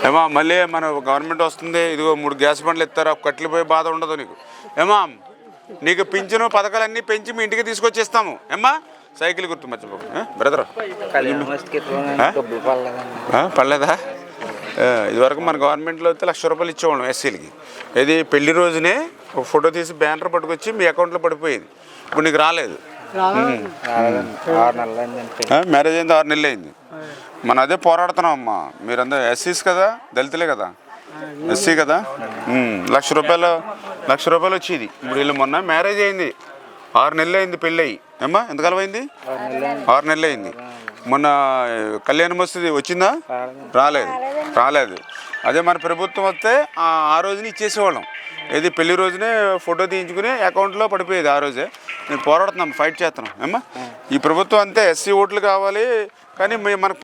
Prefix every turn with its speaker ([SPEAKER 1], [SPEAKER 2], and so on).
[SPEAKER 1] ఏమా మళ్ళీ మన గవర్నమెంట్ వస్తుంది, ఇదిగో 3 గ్యాస్ బండ్లు ఇస్తారు, కట్లు పోయి బాధ ఉండదు నీకు. ఏమా నీకు పింఛను పథకాలన్నీ పెంచి మీ ఇంటికి తీసుకొచ్చేస్తాము. ఏమ్మా సైకిల్ గుర్తు మర్చిపో బ్రదర్. పర్లేదా? ఇదివరకు మన గవర్నమెంట్లో అయితే ₹1,00,000 ఇచ్చేవాళ్ళం ఎస్సీలకి. ఇది పెళ్లి రోజునే ఒక ఫోటో తీసి బ్యానర్ పట్టుకొచ్చి మీ అకౌంట్లో పడిపోయేది. ఇప్పుడు నీకు రాలేదు. మ్యారేజ్ అయింది 6 నెలలు అయింది. మనం అదే పోరాడుతున్నాం అమ్మా. మీరందరూ ఎస్సీస్ కదా, దళితులే కదా, ఎస్సీ కదా. ₹1,00,000 వచ్చేది. ఇప్పుడు వీళ్ళు మొన్న మ్యారేజ్ అయింది, 6 నెలలు అయింది పెళ్ళి అయ్యి. ఏమ్మా ఎంతకాలం అయింది? 6 నెలలు అయింది. మొన్న కళ్యాణం వస్తుంది వచ్చిందా? రాలేదు. అదే మన ప్రభుత్వం వస్తే ఆ రోజుని ఇచ్చేసేవాళ్ళం. ఏది పెళ్లి రోజునే ఫోటో తీయించుకుని అకౌంట్లో పడిపోయేది. ఆ రోజే నేను పోరాడుతున్నాం, ఫైట్ చేస్తున్నాం. ఏమ్మా ఈ ప్రభుత్వం అంతే, ఎస్సీ ఓట్లు కావాలి కానీ మన